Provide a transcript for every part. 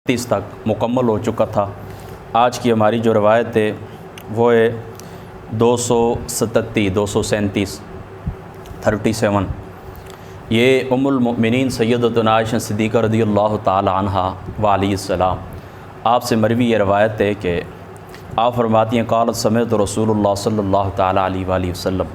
30 تک مکمل ہو چکا تھا۔ آج کی ہماری جو روایت ہے وہ ہے 237 یہ ام المؤمنین سیدتنا عائشہ صدیقہ رضی اللہ تعالی عنہا وعلیہ السلام آپ سے مروی یہ روایت ہے کہ آپ فرماتی ہیں قالت سمعت رسول اللہ صلی اللہ تعالی علیہ وآلہ وسلم،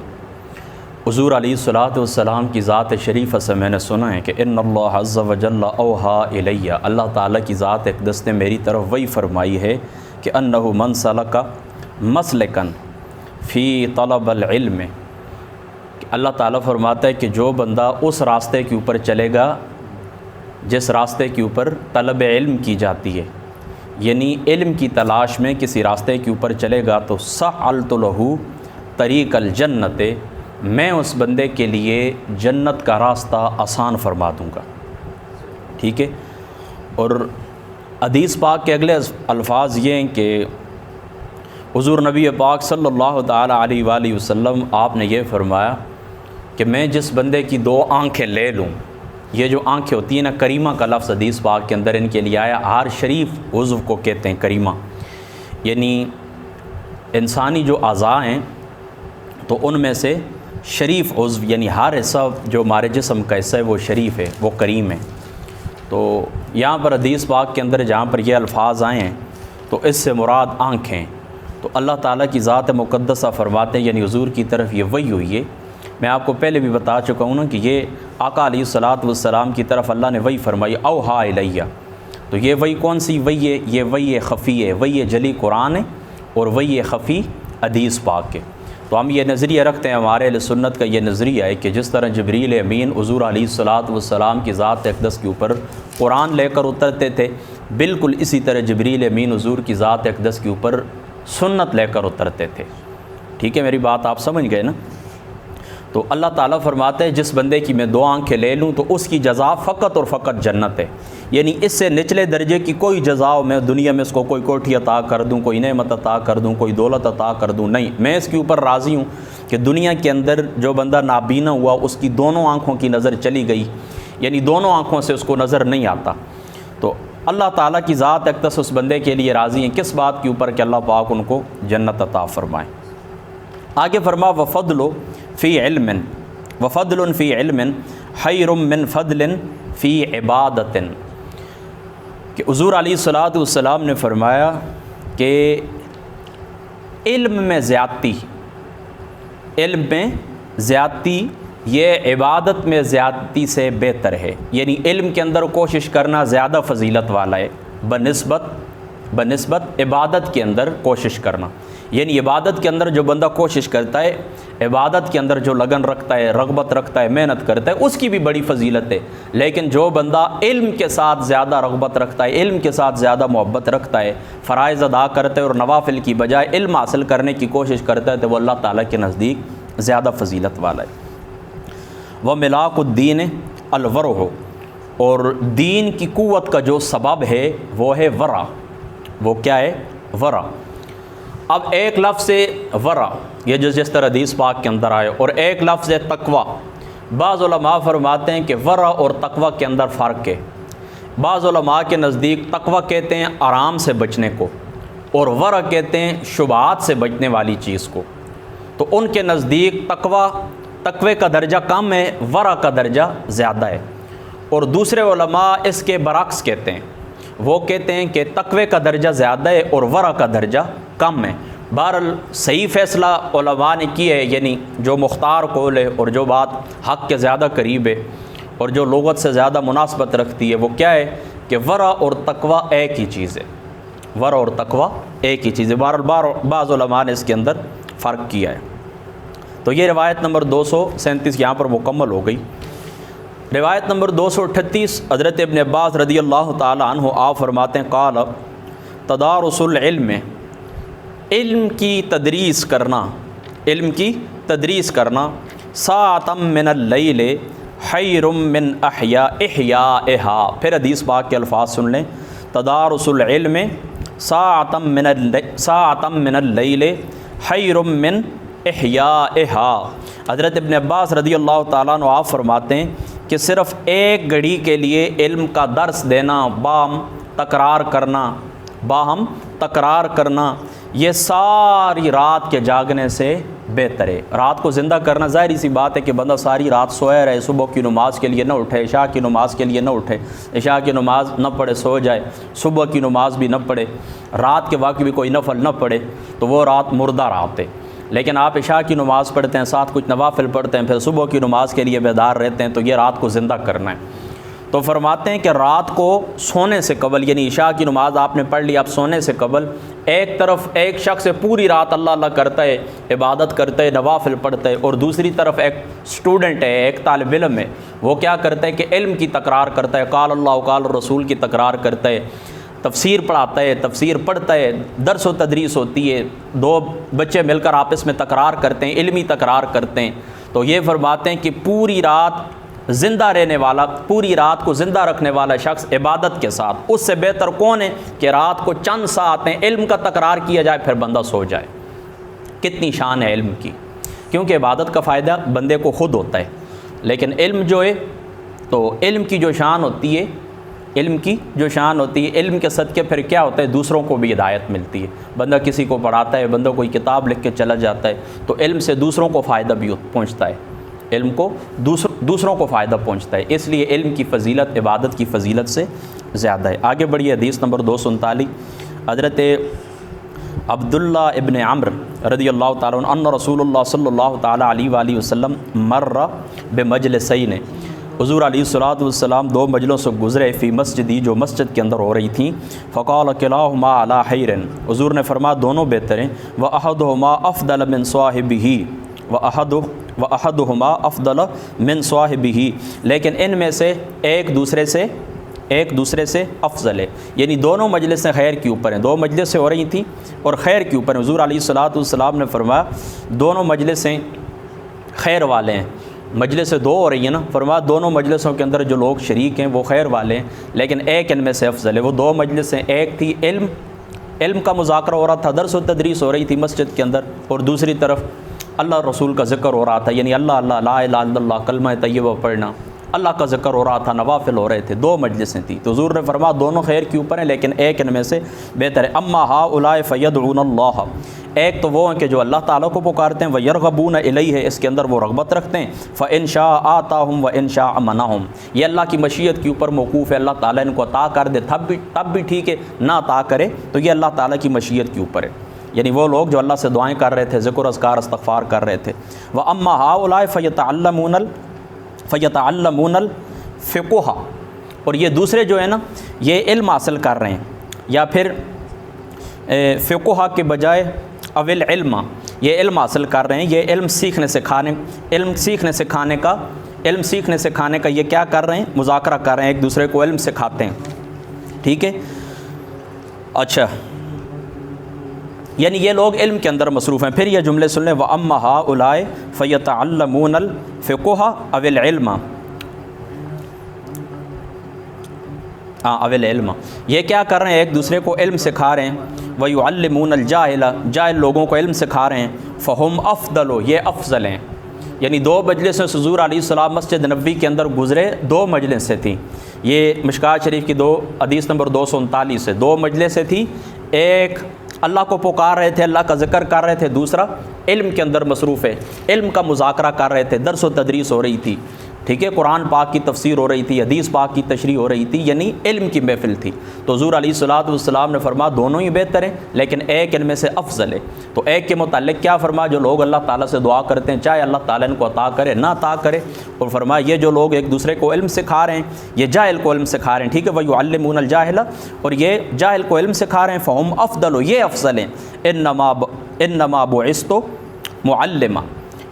حضور علیہ الصلوۃ والسلام کی ذات شریفہ سے میں نے سنا ہے کہ ان اللہ عز و جل اوحا الیہ، اللہ تعالیٰ کی ذات اقدس نے میری طرف وہی فرمائی ہے کہ انہ من سلک مسلکن فی طلب العلم، اللہ تعالیٰ فرماتا ہے کہ جو بندہ اس راستے کے اوپر چلے گا جس راستے کے اوپر طلب علم کی جاتی ہے، یعنی علم کی تلاش میں کسی راستے کے اوپر چلے گا تو سہلت لہ طریق الجنت، میں اس بندے کے لیے جنت کا راستہ آسان فرما دوں گا۔ ٹھیک ہے، اور حدیث پاک کے اگلے الفاظ یہ ہیں کہ حضور نبی پاک صلی اللہ تعالی علیہ وآلہ وسلم آپ نے یہ فرمایا کہ میں جس بندے کی 2 آنکھیں لے لوں، یہ جو آنکھیں ہوتی ہیں نا، کریمہ کا لفظ حدیث پاک کے اندر ان کے لیے آیا، ہر شریف عضو کو کہتے ہیں کریمہ، یعنی انسانی جو اعضاء ہیں تو ان میں سے شریف عضو یعنی ہر حصہ جو ہمارے جسم کا حصہ ہے وہ شریف ہے، وہ کریم ہے۔ تو یہاں پر حدیث پاک کے اندر جہاں پر یہ الفاظ آئے ہیں تو اس سے مراد آنکھیں، تو اللہ تعالیٰ کی ذات مقدسہ فرماتے ہیں، یعنی حضور کی طرف یہ وحی ہوئی ہے۔ میں آپ کو پہلے بھی بتا چکا ہوں نا کہ یہ آقا علیہ الصلوۃ والسلام کی طرف اللہ نے وحی فرمائی، اوحا الیہ، تو یہ وحی کون سی وحی ہے؟ یہ وحی خفی ہے، وحی جلی قرآن ہے اور وحی خفی حدیث پاک ہے۔ تو ہم یہ نظریہ رکھتے ہیں، ہمارے اہل سنت کا یہ نظریہ ہے کہ جس طرح جبریل امین حضور علیہ الصلوۃ والسلام کی ذات اقدس کے اوپر قرآن لے کر اترتے تھے، بالکل اسی طرح جبریل امین حضور کی ذات اقدس کے اوپر سنت لے کر اترتے تھے۔ ٹھیک ہے، میری بات آپ سمجھ گئے نا؟ تو اللہ تعالیٰ فرماتے ہیں جس بندے کی میں 2 آنکھیں لے لوں تو اس کی جزا فقط اور فقط جنت ہے، یعنی اس سے نچلے درجے کی کوئی جزا میں دنیا میں اس کو کوئی کوٹھی عطا کر دوں، کوئی نعمت عطا کر دوں، کوئی دولت عطا کر دوں، نہیں، میں اس کے اوپر راضی ہوں کہ دنیا کے اندر جو بندہ نابینا ہوا اس کی دونوں آنکھوں کی نظر چلی گئی، یعنی دونوں آنکھوں سے اس کو نظر نہیں آتا، تو اللہ تعالیٰ کی ذات اقدس اس بندے کے لیے راضی ہیں کس بات کے اوپر کہ اللہ پاک ان کو جنت عطا فرمائیں۔ آگے فرما وفضل فی علم، وفضل فی علم خیر من فضل فی عبادت، کہ حضور علیہ الصلوۃ والسلام نے فرمایا کہ علم میں زیادتی، علم میں زیادتی یہ عبادت میں زیادتی سے بہتر ہے، یعنی علم کے اندر کوشش کرنا زیادہ فضیلت والا ہے بنسبت عبادت کے اندر کوشش کرنا، یعنی عبادت کے اندر جو بندہ کوشش کرتا ہے، عبادت کے اندر جو لگن رکھتا ہے، رغبت رکھتا ہے، محنت کرتا ہے، اس کی بھی بڑی فضیلت ہے، لیکن جو بندہ علم کے ساتھ زیادہ رغبت رکھتا ہے، علم کے ساتھ زیادہ محبت رکھتا ہے، فرائض ادا کرتا ہے اور نوافل کی بجائے علم حاصل کرنے کی کوشش کرتا ہے تو وہ اللہ تعالیٰ کے نزدیک زیادہ فضیلت والا ہے۔ وہ ملاک الدین الورع، اور دین کی قوت کا جو سبب ہے وہ ہے ورع، وہ کیا ہے؟ ورع۔ اب ایک لفظ ہے ورع، یہ جس طرح حدیث پاک کے اندر آئے، اور ایک لفظ ہے تقوی۔ بعض علماء فرماتے ہیں کہ ورع اور تقوی کے اندر فرق ہے، بعض علماء کے نزدیک تقوی کہتے ہیں آرام سے بچنے کو، اور ورع کہتے ہیں شبہات سے بچنے والی چیز کو، تو ان کے نزدیک تقوی کا درجہ کم ہے، ورع کا درجہ زیادہ ہے، اور دوسرے علماء اس کے برعکس کہتے ہیں، وہ کہتے ہیں کہ تقوی کا درجہ زیادہ ہے اور ورع کا درجہ کم ہے۔ بہرحال صحیح فیصلہ علماء نے کی ہے، یعنی جو مختار قول ہے اور جو بات حق کے زیادہ قریب ہے اور جو لغت سے زیادہ مناسبت رکھتی ہے وہ کیا ہے کہ ورع اور تقوی ایک ہی چیز ہے، ورع اور تقوی ایک ہی چیز ہے۔ بہرحال بعض علماء نے اس کے اندر فرق کیا ہے۔ تو یہ روایت نمبر 237 یہاں پر مکمل ہو گئی۔ روایت نمبر 238 حضرت ابن عباس رضی اللہ تعالی عنہ آپ فرماتے ہیں قال تدارس العلم، علم کی تدریس کرنا، علم کی تدریس کرنا ساعۃ من اللیل خیر من احیائہا، پھر حدیث پاک کے الفاظ سن لیں، تدارس العلم ساعۃ من اللیل خیر من احیائہا۔ حضرت ابن عباس رضی اللہ تعالیٰ عنہ آپ فرماتے ہیں کہ صرف ایک گھڑی کے لیے علم کا درس دینا بام تکرار کرنا، باہم تکرار کرنا، یہ ساری رات کے جاگنے سے بہتر ہے۔ رات کو زندہ کرنا، ظاہری سی بات ہے کہ بندہ ساری رات سویا رہے، صبح کی نماز کے لیے نہ اٹھے، عشاء کی نماز کے لیے نہ اٹھے، عشاء کی نماز نہ پڑھے سو جائے، صبح کی نماز بھی نہ پڑھے، رات کے وقت بھی کوئی نفل نہ پڑھے، تو وہ رات مردہ رات ہے۔ لیکن آپ عشاء کی نماز پڑھتے ہیں، ساتھ کچھ نوافل پڑھتے ہیں، پھر صبح کی نماز کے لیے بیدار رہتے ہیں، تو یہ رات کو زندہ کرنا ہے۔ تو فرماتے ہیں کہ رات کو سونے سے قبل، یعنی عشاء کی نماز آپ نے پڑھ لی، آپ سونے سے قبل ایک طرف ایک شخص پوری رات اللہ اللہ کرتا ہے، عبادت کرتا ہے، نوافل پڑھتا ہے، اور دوسری طرف ایک سٹوڈنٹ ہے، ایک طالب علم ہے، وہ کیا کرتا ہے کہ علم کی تکرار کرتا ہے، قال اللہ قال الرسول کی تکرار کرتا ہے، تفسیر پڑھاتا ہے، تفسیر پڑھتا ہے، درس و تدریس ہوتی ہے، دو بچے مل کر آپس میں تکرار کرتے ہیں، علمی تکرار کرتے ہیں۔ تو یہ فرماتے ہیں کہ پوری رات زندہ رہنے والا، پوری رات کو زندہ رکھنے والا شخص عبادت کے ساتھ، اس سے بہتر کون ہے کہ رات کو چند ساعتیں علم کا تکرار کیا جائے پھر بندہ سو جائے۔ کتنی شان ہے علم کی، کیونکہ عبادت کا فائدہ بندے کو خود ہوتا ہے، لیکن علم جو ہے تو علم کی جو شان ہوتی ہے، علم کی جو شان ہوتی ہے، علم کے صدقے پھر کیا ہوتا ہے، دوسروں کو بھی ہدایت ملتی ہے۔ بندہ کسی کو پڑھاتا ہے، بندہ کوئی کتاب لکھ کے چلا جاتا ہے، تو علم سے دوسروں کو فائدہ بھی پہنچتا ہے، علم کو دوسروں کو فائدہ پہنچتا ہے، اس لیے علم کی فضیلت عبادت کی فضیلت سے زیادہ ہے۔ آگے بڑھیے، حدیث نمبر 239، حضرت عبداللہ ابن عمرو رضی اللہ تعالیٰ عنہ ان رسول اللہ صلی اللہ تعالیٰ علیہ وآلہ وسلم مر بمجلسین، حضور علیہ الصلوۃ والسلام دو مجلسوں سے گزرے، فی مسجدی جو مسجد کے اندر ہو رہی تھیں، فقال کلاہما علی خیر، حضور نے فرمایا دونوں بہتر ہیں، واحدہما افضل من صاحبہ وَأَحَدُهُمَا أَفْضَلَ مِنْ صَاحِبِهِ، لیکن ان میں سے ایک دوسرے سے افضل ہے، یعنی دونوں مجلسیں خیر کے اوپر ہیں، دو مجلسیں ہو رہی تھیں اور خیر کے اوپر ہیں۔ حضور علیہ الصلوۃ والسلام نے فرمایا دونوں مجلسیں خیر والے ہیں، مجلسیں دو ہو رہی ہیں نا، فرمایا دونوں مجلسوں کے اندر جو لوگ شریک ہیں وہ خیر والے ہیں، لیکن ایک ان میں سے افضل ہے۔ وہ دو مجلسیں، ایک تھی علم کا مذاکرہ ہو رہا تھا، درس و تدریس ہو رہی تھی مسجد کے اندر، اور دوسری طرف اللہ رسول کا ذکر ہو رہا تھا، یعنی اللہ اللہ لا الہ الا اللہ کلمہ طیبہ پڑھنا، اللہ کا ذکر ہو رہا تھا، نوافل ہو رہے تھے، دو مجلسیں تھیں۔ تو حضور نے فرمایا دونوں خیر کے اوپر ہیں، لیکن ایک ان میں سے بہتر ہے۔ اما ہؤلاء فیدعون اللہ، ایک تو وہ ہیں کہ جو اللہ تعالیٰ کو پکارتے ہیں، ویرغبون الیہ، اس کے اندر وہ رغبت رکھتے ہیں، فإن شاء آتاہم وإن شاء منعہم، یہ اللہ کی مشیت کے اوپر موقوف ہے، اللہ تعالیٰ ان کو عطا کر دے تب بھی ٹھیک ہے، نہ عطا کرے تو یہ اللہ تعالیٰ کی مشیت کے اوپر ہے، یعنی وہ لوگ جو اللہ سے دعائیں کر رہے تھے، ذکر اذکار استغفار کر رہے تھے۔ وَأَمَّا هَؤُلَاءِ فَيَتَعَلَّمُونَ الْفِقْهَ، اور یہ دوسرے جو ہیں نا یہ علم حاصل کر رہے ہیں، یا پھر فقہ کے بجائے اول علم، یہ علم حاصل کر رہے ہیں، یہ علم سیکھنے سکھانے کا یہ کیا کر رہے ہیں، مذاکرہ کر رہے ہیں، ایک دوسرے کو علم سکھاتے ہیں، ٹھیک ہے۔ اچھا، یعنی یہ لوگ علم کے اندر مصروف ہیں۔ پھر یہ جملے سن لیں، وَأَمَّا هَؤُلَاءِ فَيَتَعَلَّمُونَ الْفِقْهَ أَوِ الْعِلْمَ، اول علم، یہ کیا کر رہے ہیں، ایک دوسرے کو علم سکھا رہے ہیں، وَيُعَلِّمُونَ الْجَاهِلَ، جاہل لوگوں کو علم سکھا رہے ہیں، فَهُمْ أَفْضَلُ، یہ افضل ہیں، یعنی دو مجلسیں حضور علیہ السلام مسجد نبوی کے اندر گزرے، دو مجلسیں تھیں، یہ مشکوٰۃ شریف کی حدیث نمبر 239 ہے، دو مجلسیں تھیں، ایک اللہ کو پکار رہے تھے، اللہ کا ذکر کر رہے تھے، دوسرا علم کے اندر مصروف ہے، علم کا مذاکرہ کر رہے تھے، درس و تدریس ہو رہی تھی، ٹھیک ہے، قرآن پاک کی تفسیر ہو رہی تھی، حدیث پاک کی تشریح ہو رہی تھی، یعنی علم کی محفل تھی۔ تو حضور علیہ الصلوۃ والسلام نے فرمایا دونوں ہی بہتر ہیں، لیکن ایک ان میں سے افضل ہے۔ تو ایک کے متعلق کیا فرمایا، جو لوگ اللہ تعالیٰ سے دعا کرتے ہیں، چاہے اللہ تعالیٰ ان کو عطا کرے نہ عطا کرے، اور فرمایا یہ جو لوگ ایک دوسرے کو علم سکھا رہے ہیں، یہ جاہل کو علم سکھا رہے ہیں، ٹھیک ہے، وَيُعَلِّمُونَ الْجَاهِلَ، اور یہ جاہل کو علم سکھا رہے ہیں، فَهُمْ أَفْضَلُ، یہ افضل ہیں، انما بعثت معلما،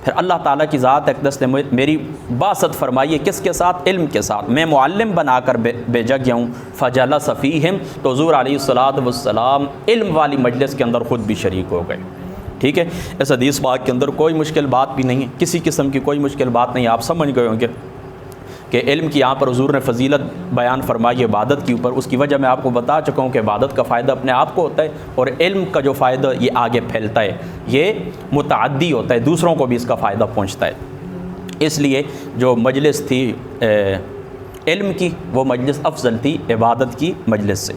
پھر اللہ تعالیٰ کی ذات اقدس نے میری بعثت فرمائی ہے کس کے ساتھ، علم کے ساتھ، میں معلم بنا کر بھیجا گیا ہوں، فجلس فیہم، تو حضور علیہ الصلوۃ والسلام علم والی مجلس کے اندر خود بھی شریک ہو گئے، ٹھیک ہے۔ اس حدیث پاک کے اندر کوئی مشکل بات بھی نہیں ہے، کسی قسم کی کوئی مشکل بات نہیں ہے، آپ سمجھ گئے ہوں گے کہ علم کی یہاں پر حضور نے فضیلت بیان فرمائی عبادت کے اوپر، اس کی وجہ میں آپ کو بتا چکا ہوں کہ عبادت کا فائدہ اپنے آپ کو ہوتا ہے، اور علم کا جو فائدہ یہ آگے پھیلتا ہے، یہ متعدی ہوتا ہے، دوسروں کو بھی اس کا فائدہ پہنچتا ہے۔ اس لیے جو مجلس تھی علم کی وہ مجلس افضل تھی عبادت کی مجلس سے۔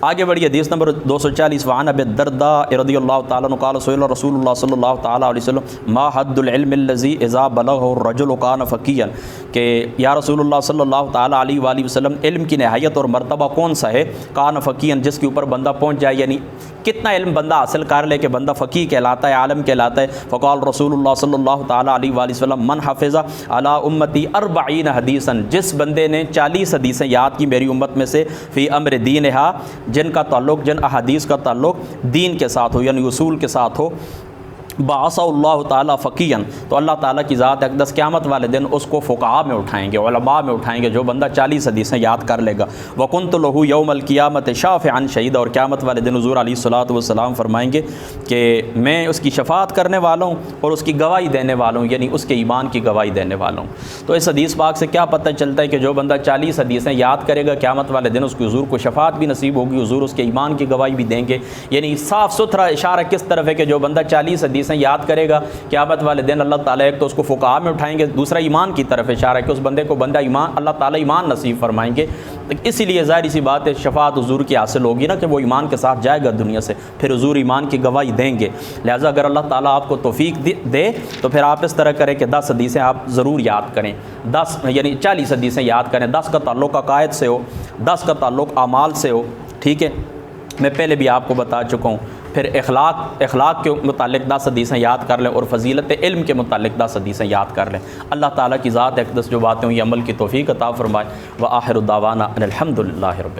آگے بڑھی حدیث نمبر 240 وعن ابی الدرداء رضی اللہ تعالیٰ عنہ قال سئل رسول اللہ صلی اللہ تعالیٰ علیہ وسلم ما حد العلم الذی اذا بلغه الرجل کان فقیھا، کہ یا رسول اللہ صلی اللہ تعالیٰ علیہ وآلہ وسلم علم کی نہایت اور مرتبہ کون سا ہے؟ کان فقیھا، جس کے اوپر بندہ پہنچ جائے، یعنی کتنا علم بندہ حاصل کر لے کہ بندہ فقیہ کہلاتا ہے، عالم کہلاتا ہے۔ فقال رسول اللہ صلی اللہ تعالیٰ علیہ وآلہ وسلم من حفظ علی امتی 40 حدیثا، جس بندے نے 40 حدیثیں یاد کی میری امت میں سے، فی امر دینہا، جن کا تعلق، جن احادیث کا تعلق دین کے ساتھ ہو یعنی اصول کے ساتھ ہو، بعث اللہ تعالیٰ فقیہا، تو اللہ تعالیٰ کی ذات اقدس قیامت والے دن اس کو فقہاء میں اٹھائیں گے، علماء میں اٹھائیں گے، جو بندہ 40 حدیثیں یاد کر لے گا۔ وکنت لہ یوم القیامت شافعا شہیدا، اور قیامت والے دن حضور علیہ الصلوۃ والسلام فرمائیں گے کہ میں اس کی شفاعت کرنے والا ہوں اور اس کی گواہی دینے والا ہوں، یعنی اس کے ایمان کی گواہی دینے والا ہوں۔ تو اس حدیث پاک سے کیا پتہ چلتا ہے کہ جو بندہ 40 حدیثیں یاد کرے گا، قیامت والے دن اس کو حضور کو شفاعت بھی نصیب ہوگی، حضور اس کے ایمان کی گواہی بھی دیں گے۔ یعنی صاف ستھرا اشارہ کس طرف ہے کہ جو بندہ 40 حدیثیں یاد کرے گا، قیامت والے دن اللہ تعالیٰ ایک تو اس کو فقہاء میں اٹھائیں گے، دوسرا ایمان کی طرف اشارہ ہے کہ اس بندے کو بندہ ایمان، اللہ تعالیٰ ایمان نصیب فرمائیں گے۔ اسی لیے ظاہر سی بات ہے شفاعت حضور کی حاصل ہوگی نا، کہ وہ ایمان کے ساتھ جائے گا دنیا سے، پھر حضور ایمان کی گواہی دیں گے۔ لہٰذا اگر اللہ تعالیٰ آپ کو توفیق دے تو پھر آپ اس طرح کریں کہ 10 حدیثیں آپ ضرور یاد کریں، 10 یعنی 40 حدیثیں یاد کریں، 10 کا تعلق عقائد سے ہو، 10 کا تعلق اعمال سے ہو، ٹھیک ہے، میں پہلے بھی آپ کو بتا چکا ہوں۔ پھر اخلاق کے متعلق 10 حدیثیں یاد کر لیں، اور فضیلت علم کے متعلق 10 حدیثیں یاد کر لیں۔ اللہ تعالیٰ کی ذات اقدس جو باتیں ہوئی عمل کی توفیق عطا فرمائے۔ وآخر دعوانا ان الحمد للہ رب